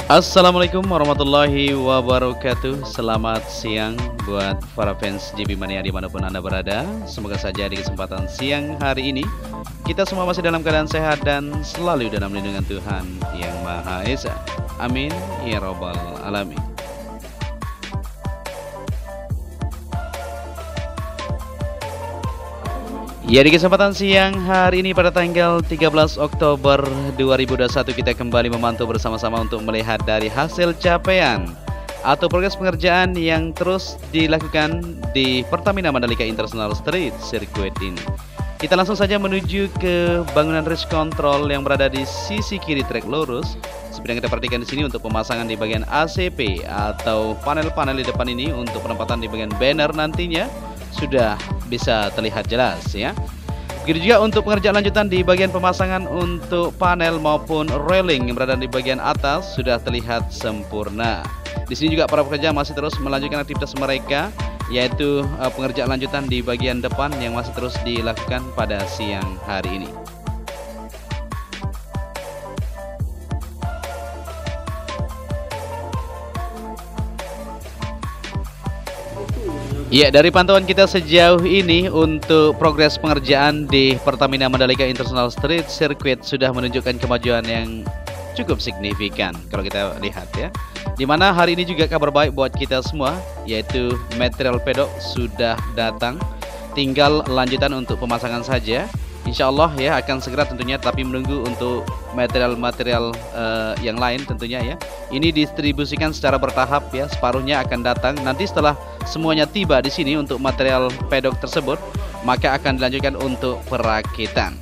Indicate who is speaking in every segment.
Speaker 1: Assalamualaikum warahmatullahi wabarakatuh. Selamat siang buat para fans JB Mania dimanapun Anda berada. Semoga saja di kesempatan siang hari ini kita semua masih dalam keadaan sehat dan selalu dalam lindungan Tuhan Yang Maha Esa. Amin ya robbal alamin. Ya, di kesempatan siang hari ini pada tanggal 13 Oktober 2021 kita kembali memantau bersama-sama untuk melihat dari hasil capaian atau progres pengerjaan yang terus dilakukan di Pertamina Mandalika International Street Circuit ini. Kita langsung saja menuju ke bangunan race control yang berada di sisi kiri trek lurus. Seperti yang kita perhatikan di sini untuk pemasangan di bagian ACP atau panel-panel di depan ini untuk penempatan di bagian banner nantinya sudah bisa terlihat jelas ya. Begitu juga untuk pengerjaan lanjutan di bagian pemasangan untuk panel maupun railing yang berada di bagian atas sudah terlihat sempurna. Di sini juga para pekerja masih terus melanjutkan aktivitas mereka, yaitu pengerjaan lanjutan di bagian depan yang masih terus dilakukan pada siang hari ini. Ya, dari pantauan kita sejauh ini untuk progres pengerjaan di Pertamina Mandalika International Street Circuit sudah menunjukkan kemajuan yang cukup signifikan kalau kita lihat ya. Dimana hari ini juga kabar baik buat kita semua, yaitu material pedok sudah datang, tinggal lanjutan untuk pemasangan saja. Insya Allah ya akan segera tentunya, tapi menunggu untuk material-material yang lain tentunya ya. Ini distribusikan secara bertahap ya, separuhnya akan datang nanti setelah semuanya tiba di sini untuk material pedok tersebut, maka akan dilanjutkan untuk perakitan.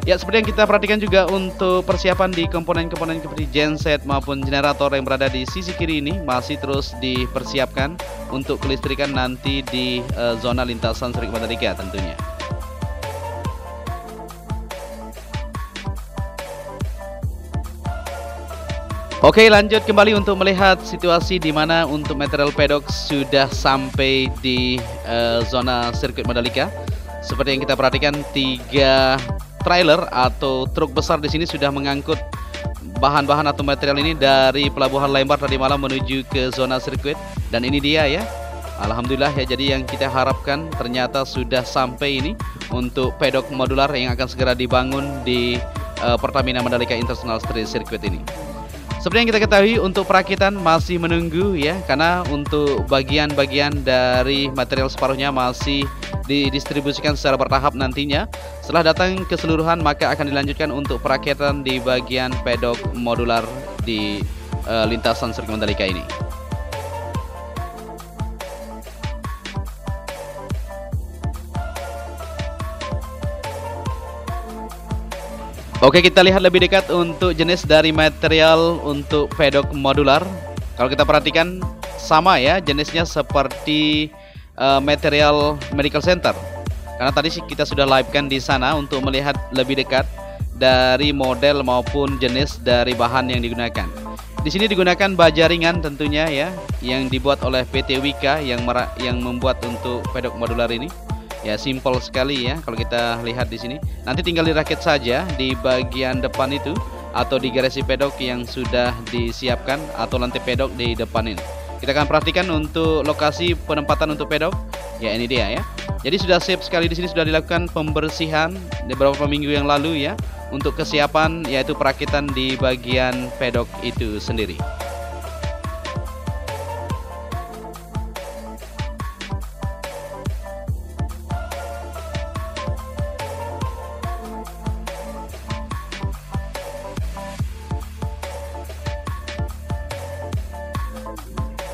Speaker 1: Ya, seperti yang kita perhatikan juga untuk persiapan di komponen-komponen seperti genset maupun generator yang berada di sisi kiri ini masih terus dipersiapkan untuk kelistrikan nanti di zona lintasan sirkuit Mandalika tentunya. Oke, lanjut kembali untuk melihat situasi di mana untuk material pedok sudah sampai di zona sirkuit Mandalika. Seperti yang kita perhatikan, 3 trailer atau truk besar di sini sudah mengangkut bahan-bahan atau material ini dari Pelabuhan Lembar tadi malam menuju ke zona sirkuit, dan ini dia ya. Alhamdulillah ya, jadi yang kita harapkan ternyata sudah sampai ini untuk pedok modular yang akan segera dibangun di Pertamina Mandalika International Street Circuit ini. Seperti yang kita ketahui untuk perakitan masih menunggu ya, karena untuk bagian-bagian dari material separuhnya masih didistribusikan secara bertahap nantinya. Setelah datang keseluruhan maka akan dilanjutkan untuk perakitan di bagian pedok modular di lintasan sirkuit Mandalika ini. Oke, kita lihat lebih dekat untuk jenis dari material untuk pedok modular. Kalau kita perhatikan sama ya, jenisnya seperti material medical center. Karena tadi kita sudah live kan di sana untuk melihat lebih dekat dari model maupun jenis dari bahan yang digunakan. Di sini digunakan baja ringan tentunya ya, yang dibuat oleh PT Wika yang membuat untuk pedok modular ini. Ya, simpel sekali ya kalau kita lihat di sini. Nanti tinggal dirakit saja di bagian depan itu atau di garasi pedok yang sudah disiapkan atau lantai pedok di depan ini. Kita akan perhatikan untuk lokasi penempatan untuk pedok. Ya, ini dia ya. Jadi sudah siap sekali, di sini sudah dilakukan pembersihan beberapa minggu yang lalu ya untuk kesiapan yaitu perakitan di bagian pedok itu sendiri.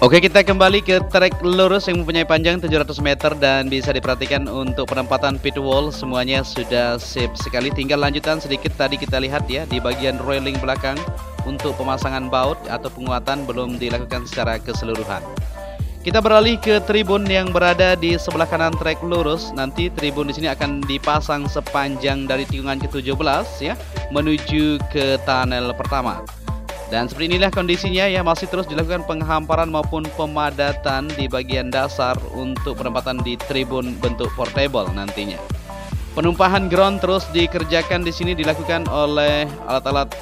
Speaker 1: Oke, kita kembali ke trek lurus yang mempunyai panjang 700 meter dan bisa diperhatikan untuk penempatan pit wall semuanya sudah sip sekali. Tinggal lanjutan sedikit tadi kita lihat ya di bagian railing belakang untuk pemasangan baut atau penguatan belum dilakukan secara keseluruhan. Kita beralih ke tribun yang berada di sebelah kanan trek lurus. Nanti tribun di sini akan dipasang sepanjang dari tikungan ke-17 ya menuju ke tunnel pertama. Dan seperti inilah kondisinya ya, masih terus dilakukan penghamparan maupun pemadatan di bagian dasar untuk penempatan di tribun bentuk portable nantinya. Penumpahan ground terus dikerjakan di sini, dilakukan oleh alat-alat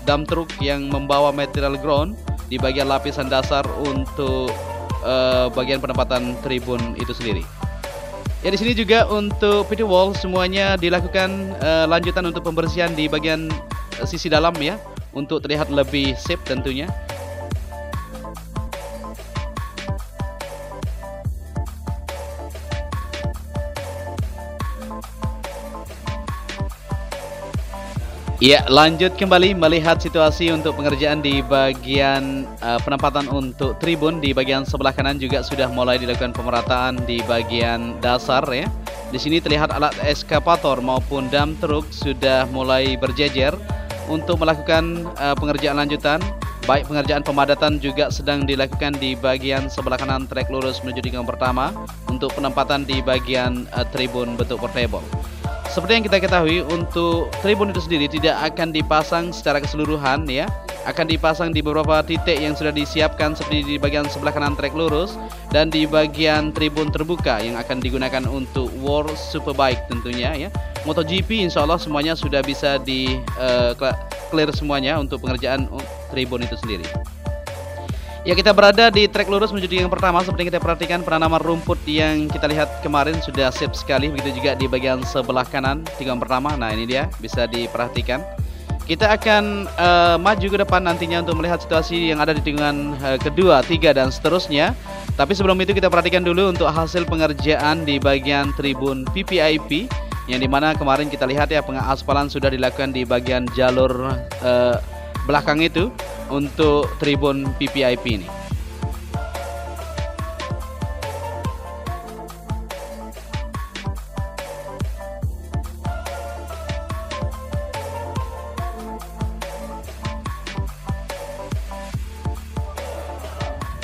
Speaker 1: dump truck yang membawa material ground di bagian lapisan dasar untuk bagian penempatan tribun itu sendiri. Ya, di sini juga untuk pit wall semuanya dilakukan lanjutan untuk pembersihan di bagian sisi dalam ya, untuk terlihat lebih safe tentunya. Ya, lanjut kembali melihat situasi untuk pengerjaan di bagian penempatan untuk tribun. Di bagian sebelah kanan juga sudah mulai dilakukan pemerataan di bagian dasar ya. Di sini terlihat alat eskavator maupun dump truck sudah mulai berjejer untuk melakukan pengerjaan lanjutan. Baik pengerjaan pemadatan juga sedang dilakukan di bagian sebelah kanan trek lurus menuju tikungan pertama untuk penempatan di bagian tribun bentuk portable. Seperti yang kita ketahui, untuk tribun itu sendiri tidak akan dipasang secara keseluruhan ya. Akan dipasang di beberapa titik yang sudah disiapkan seperti di bagian sebelah kanan trek lurus dan di bagian tribun terbuka yang akan digunakan untuk World Superbike tentunya ya. MotoGP insya Allah semuanya sudah bisa di clear semuanya untuk pengerjaan tribun itu sendiri. Ya, kita berada di trek lurus menuju yang pertama. Seperti yang kita perhatikan, penanaman rumput yang kita lihat kemarin sudah siap sekali. Begitu juga di bagian sebelah kanan tikungan pertama. Nah, ini dia bisa diperhatikan. Kita akan maju ke depan nantinya untuk melihat situasi yang ada di tikungan kedua, 3 dan seterusnya. Tapi sebelum itu kita perhatikan dulu untuk hasil pengerjaan di bagian tribun VVIP, yang dimana kemarin kita lihat ya, pengaspalan sudah dilakukan di bagian jalur belakang itu untuk tribun VVIP ini.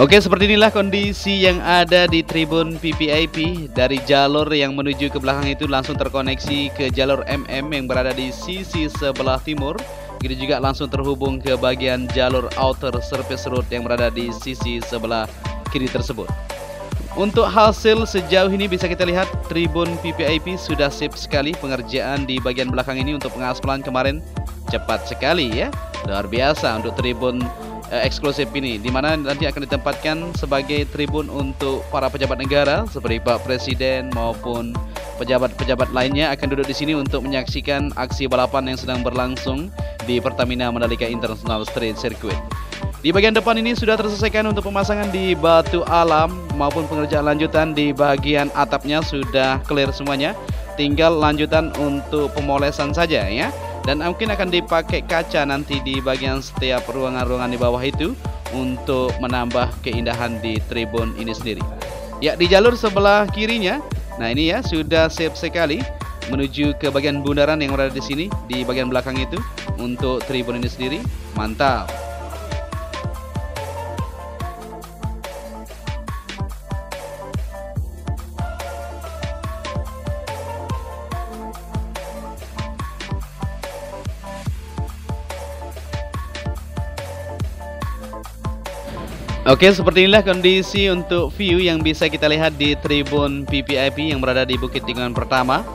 Speaker 1: Oke, seperti inilah kondisi yang ada di tribun VVIP. Dari jalur yang menuju ke belakang itu langsung terkoneksi ke jalur MM yang berada di sisi sebelah timur. Begitu juga langsung terhubung ke bagian jalur outer surface road yang berada di sisi sebelah kiri tersebut. Untuk hasil sejauh ini bisa kita lihat tribun VVIP sudah sip sekali. Pengerjaan di bagian belakang ini untuk pengaspalan kemarin cepat sekali ya. Luar biasa untuk tribun eksklusif ini, di mana nanti akan ditempatkan sebagai tribun untuk para pejabat negara seperti Pak Presiden maupun pejabat-pejabat lainnya akan duduk di sini untuk menyaksikan aksi balapan yang sedang berlangsung di Pertamina Mandalika International Street Circuit. Di bagian depan ini sudah terselesaikan untuk pemasangan di batu alam maupun pengerjaan lanjutan di bagian atapnya sudah clear semuanya. Tinggal lanjutan untuk pemolesan saja ya. Dan mungkin akan dipakai kaca nanti di bagian setiap ruangan-ruangan di bawah itu untuk menambah keindahan di tribun ini sendiri. Ya, di jalur sebelah kirinya, nah ini ya sudah siap sekali menuju ke bagian bundaran yang berada di sini di bagian belakang itu untuk tribun ini sendiri. Mantap. Oke, seperti inilah kondisi untuk view yang bisa kita lihat di tribun VVIP yang berada di Bukit Tikungan pertama.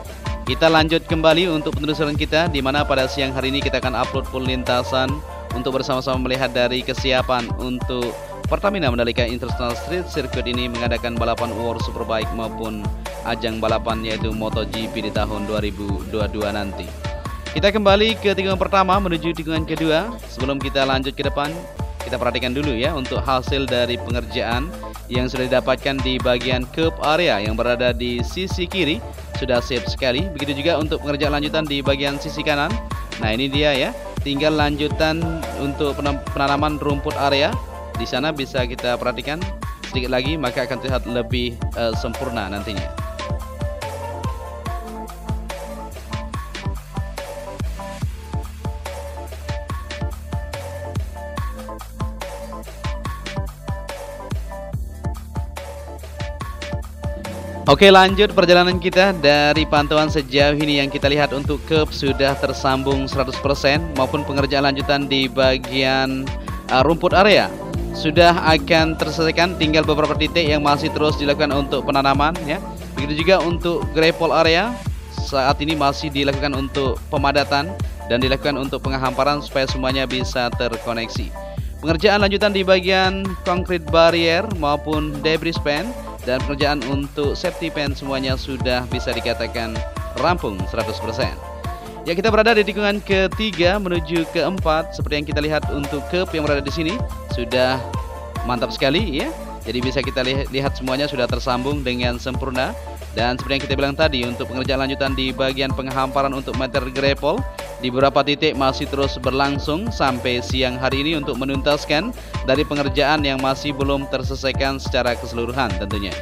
Speaker 1: Kita lanjut kembali untuk penelusuran kita, di mana pada siang hari ini kita akan upload full lintasan untuk bersama-sama melihat dari kesiapan untuk Pertamina Mandalika International Street Circuit ini mengadakan balapan World Superbike maupun ajang balapan yaitu MotoGP di tahun 2022 nanti. Kita kembali ke tikungan pertama menuju tikungan kedua. Sebelum kita lanjut ke depan, kita perhatikan dulu ya untuk hasil dari pengerjaan yang sudah didapatkan di bagian curb area yang berada di sisi kiri sudah siap sekali. Begitu juga untuk pengerjaan lanjutan di bagian sisi kanan. Nah, ini dia ya. Tinggal lanjutan untuk penanaman rumput area. Di sana bisa kita perhatikan sedikit lagi, maka akan terlihat lebih sempurna nantinya. Oke, lanjut perjalanan kita. Dari pantauan sejauh ini yang kita lihat untuk curb sudah tersambung 100% maupun pengerjaan lanjutan di bagian rumput area sudah akan terselesaikan. Tinggal beberapa titik yang masih terus dilakukan untuk penanaman ya. Begitu juga untuk gravel area saat ini masih dilakukan untuk pemadatan dan dilakukan untuk penghamparan supaya semuanya bisa terkoneksi. Pengerjaan lanjutan di bagian concrete barrier maupun debris pan dan pengerjaan untuk safety pan semuanya sudah bisa dikatakan rampung 100%. Ya, kita berada di tikungan ketiga menuju keempat. Seperti yang kita lihat untuk curb yang berada di sini sudah mantap sekali ya. Jadi bisa kita lihat semuanya sudah tersambung dengan sempurna. Dan seperti yang kita bilang tadi, untuk pengerjaan lanjutan di bagian penghamparan untuk meter grapple di beberapa titik masih terus berlangsung sampai siang hari ini untuk menuntaskan dari pengerjaan yang masih belum terselesaikan secara keseluruhan tentunya.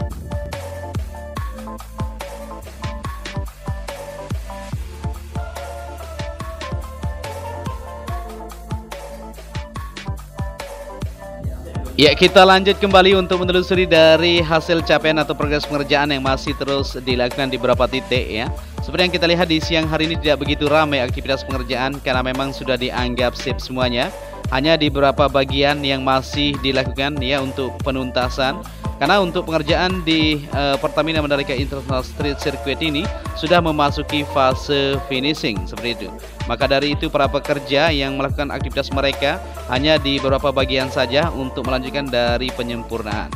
Speaker 1: Ya, kita lanjut kembali untuk menelusuri dari hasil capaian atau progres pengerjaan yang masih terus dilakukan di beberapa titik ya. Seperti yang kita lihat di siang hari ini tidak begitu ramai aktivitas pengerjaan karena memang sudah dianggap sip semuanya. Hanya di beberapa bagian yang masih dilakukan ya untuk penuntasan. Karena untuk pengerjaan di Pertamina Mandalika International Street Circuit ini sudah memasuki fase finishing seperti itu. Maka dari itu para pekerja yang melakukan aktivitas mereka hanya di beberapa bagian saja untuk melanjutkan dari penyempurnaan.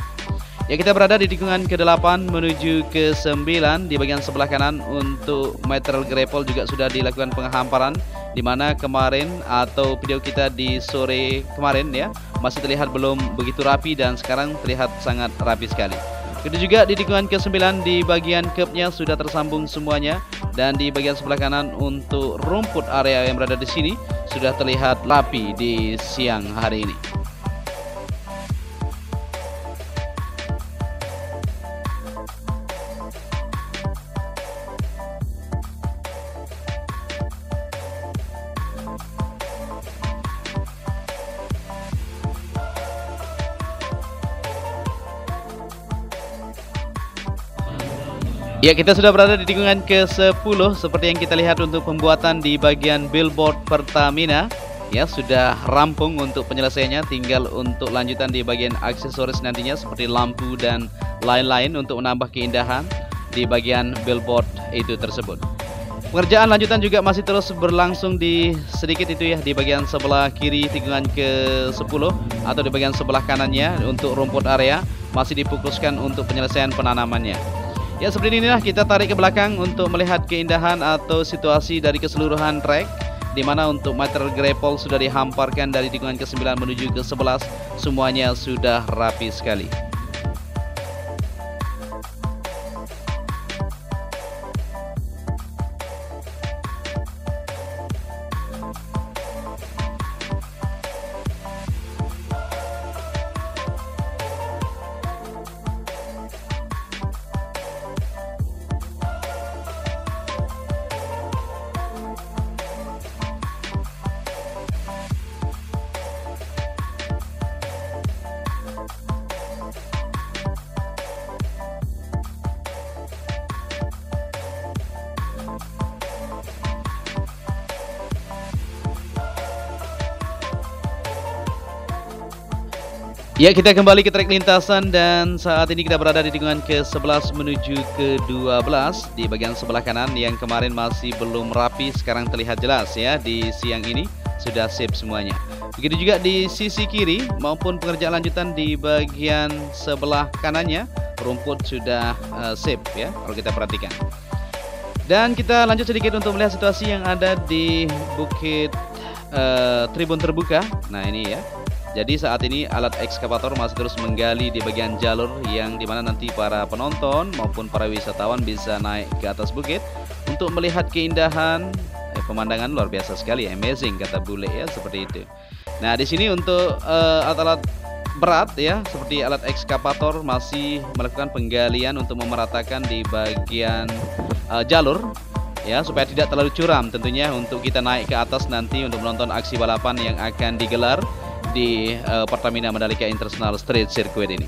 Speaker 1: Ya, kita berada di tikungan ke-8 menuju ke-9. Di bagian sebelah kanan untuk material grapple juga sudah dilakukan penghamparan, di mana kemarin atau video kita di sore kemarin ya masih terlihat belum begitu rapi dan sekarang terlihat sangat rapi sekali. Begitu juga di tikungan ke-9 di bagian curbnya sudah tersambung semuanya, dan di bagian sebelah kanan untuk rumput area yang berada di sini sudah terlihat rapi di siang hari ini. Ya, kita sudah berada di tikungan ke-10 seperti yang kita lihat untuk pembuatan di bagian billboard Pertamina. Ya, sudah rampung untuk penyelesaiannya, tinggal untuk lanjutan di bagian aksesoris nantinya seperti lampu dan lain-lain untuk menambah keindahan di bagian billboard itu tersebut. Pengerjaan lanjutan juga masih terus berlangsung di sedikit itu ya di bagian sebelah kiri tikungan ke-10 atau di bagian sebelah kanannya untuk rumput area masih difokuskan untuk penyelesaian penanamannya. Ya, seperti inilah kita tarik ke belakang untuk melihat keindahan atau situasi dari keseluruhan trek, di mana untuk material grapple sudah dihamparkan dari tikungan ke-9 menuju ke-11, semuanya sudah rapi sekali. Ya, kita kembali ke trek lintasan dan saat ini kita berada di tikungan ke-11 menuju ke-12 di bagian sebelah kanan yang kemarin masih belum rapi, sekarang terlihat jelas ya di siang ini sudah sip semuanya. Begitu juga di sisi kiri maupun pengerjaan lanjutan di bagian sebelah kanannya, rumput sudah sip ya kalau kita perhatikan. Dan kita lanjut sedikit untuk melihat situasi yang ada di Bukit Tribun Terbuka. Nah, ini ya. Jadi saat ini alat ekskavator masih terus menggali di bagian jalur yang dimana nanti para penonton maupun para wisatawan bisa naik ke atas bukit untuk melihat keindahan pemandangan luar biasa sekali, amazing kata bule ya, seperti itu. Nah, di sini untuk alat-alat berat ya seperti alat ekskavator masih melakukan penggalian untuk memeratakan di bagian jalur ya supaya tidak terlalu curam tentunya untuk kita naik ke atas nanti untuk menonton aksi balapan yang akan digelar di Pertamina Mandalika International Street Circuit ini.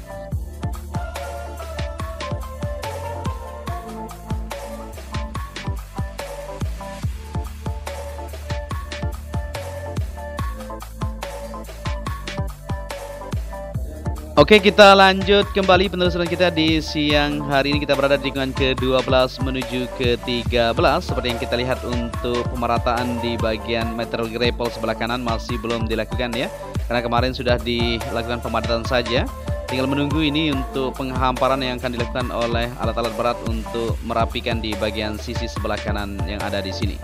Speaker 1: Oke, kita lanjut kembali penelusuran kita di siang hari ini. Kita berada di tikungan ke-12 menuju ke-13. Seperti yang kita lihat untuk pemerataan di bagian material grapple sebelah kanan masih belum dilakukan ya, karena kemarin sudah dilakukan pemadatan saja. Tinggal menunggu ini untuk penghamparan yang akan dilakukan oleh alat-alat berat untuk merapikan di bagian sisi sebelah kanan yang ada di sini.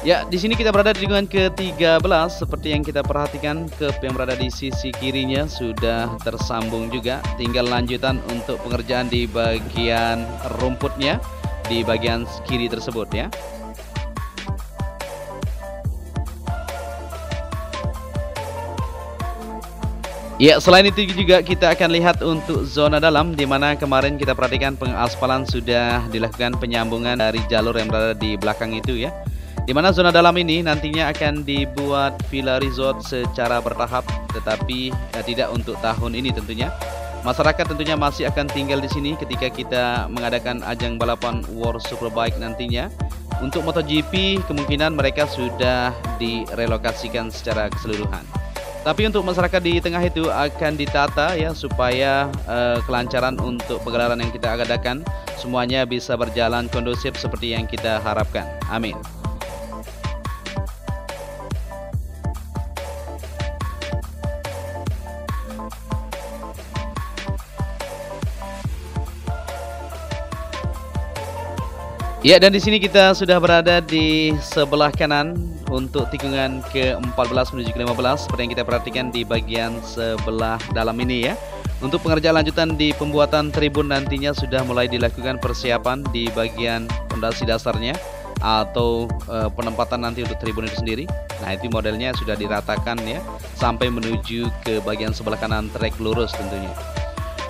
Speaker 1: Ya, di sini kita berada di tikungan ke-13. Seperti yang kita perhatikan, kep yang berada di sisi kirinya sudah tersambung juga. Tinggal lanjutan untuk pengerjaan di bagian rumputnya di bagian kiri tersebut ya. Ya, selain itu juga kita akan lihat untuk zona dalam, di mana kemarin kita perhatikan pengaspalan sudah dilakukan penyambungan dari jalur yang berada di belakang itu ya. Di mana zona dalam ini nantinya akan dibuat villa resort secara bertahap, tetapi tidak untuk tahun ini tentunya. Masyarakat tentunya masih akan tinggal di sini ketika kita mengadakan ajang balapan World Superbike nantinya. Untuk MotoGP kemungkinan mereka sudah direlokasikan secara keseluruhan. Tapi untuk masyarakat di tengah itu akan ditata ya, supaya kelancaran untuk pegelaran yang kita adakan semuanya bisa berjalan kondusif seperti yang kita harapkan. Amin. Ya, dan di sini kita sudah berada di sebelah kanan untuk tikungan ke-14 menuju ke-15. Seperti yang kita perhatikan di bagian sebelah dalam ini ya. Untuk pengerjaan lanjutan di pembuatan tribun nantinya sudah mulai dilakukan persiapan di bagian fondasi dasarnya atau penempatan nanti untuk tribun itu sendiri. Nah, itu modelnya sudah diratakan ya, sampai menuju ke bagian sebelah kanan trek lurus tentunya.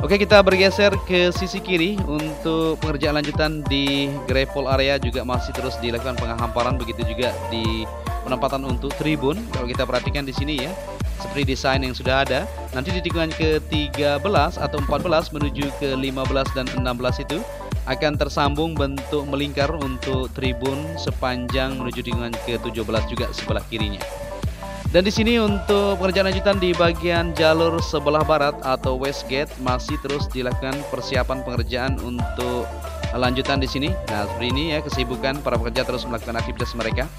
Speaker 1: Oke, kita bergeser ke sisi kiri untuk pengerjaan lanjutan di gravel area juga masih terus dilakukan penghamparan, begitu juga di penempatan untuk tribun. Kalau kita perhatikan di sini ya, seperti desain yang sudah ada. Nanti di tikungan ke-13 atau 14 menuju ke 15 dan 16 itu akan tersambung bentuk melingkar untuk tribun sepanjang menuju tikungan ke-17 juga sebelah kirinya. Dan di sini untuk pengerjaan lanjutan di bagian jalur sebelah barat atau west gate masih terus dilakukan persiapan pengerjaan untuk lanjutan di sini. Nah, seperti ini ya, kesibukan para pekerja terus melakukan aktivitas mereka.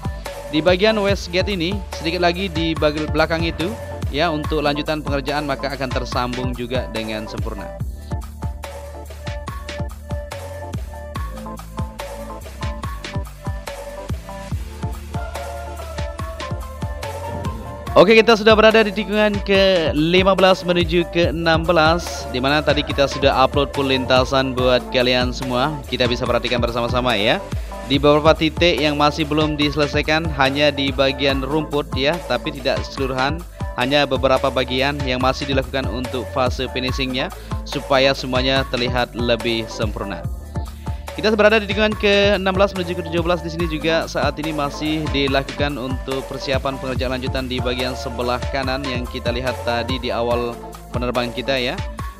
Speaker 1: Di bagian west gate ini sedikit lagi di bagian belakang itu ya, untuk lanjutan pengerjaan maka akan tersambung juga dengan sempurna. Oke, kita sudah berada di tikungan ke-15 menuju ke-16, dimana tadi kita sudah upload full lintasan buat kalian semua. Kita bisa perhatikan bersama-sama ya. Di beberapa titik yang masih belum diselesaikan hanya di bagian rumput ya, tapi tidak keseluruhan. Hanya beberapa bagian yang masih dilakukan untuk fase finishingnya supaya semuanya terlihat lebih sempurna. Kita berada di tikungan ke-16 menuju ke-17. Di sini juga saat ini masih dilakukan untuk persiapan pengerjaan lanjutan di bagian sebelah kanan yang kita lihat tadi di awal penerbangan kita ya.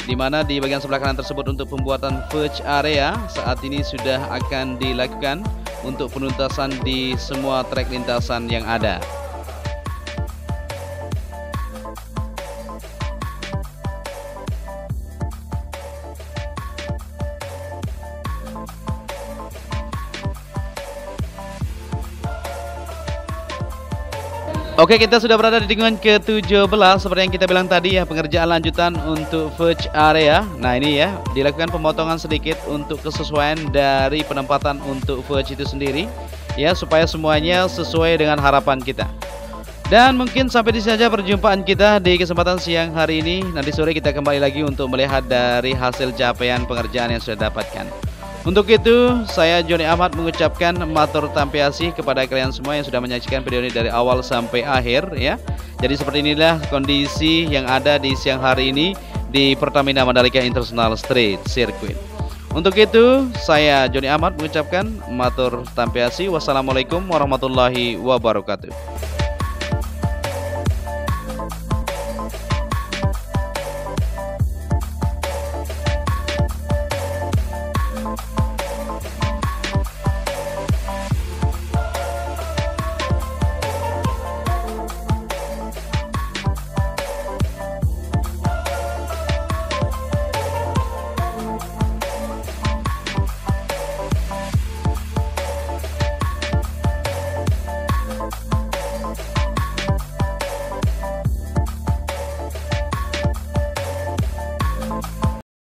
Speaker 1: Di mana di bagian sebelah kanan tersebut untuk pembuatan verge area saat ini sudah akan dilakukan untuk penuntasan di semua trek lintasan yang ada. Oke, kita sudah berada di tikungan ke-17. Seperti yang kita bilang tadi ya, pengerjaan lanjutan untuk verge area. Nah, ini ya, dilakukan pemotongan sedikit untuk kesesuaian dari penempatan untuk verge itu sendiri ya, supaya semuanya sesuai dengan harapan kita. Dan mungkin sampai di sini saja perjumpaan kita di kesempatan siang hari ini. Nanti sore kita kembali lagi untuk melihat dari hasil capaian pengerjaan yang sudah dapatkan. Untuk itu, saya Joni Ahmad mengucapkan matur tampiasi kepada kalian semua yang sudah menyaksikan video ini dari awal sampai akhir ya. Jadi seperti inilah kondisi yang ada di siang hari ini di Pertamina Mandalika International Street Circuit. Untuk itu, saya Joni Ahmad mengucapkan matur tampiasi. Wassalamualaikum warahmatullahi wabarakatuh.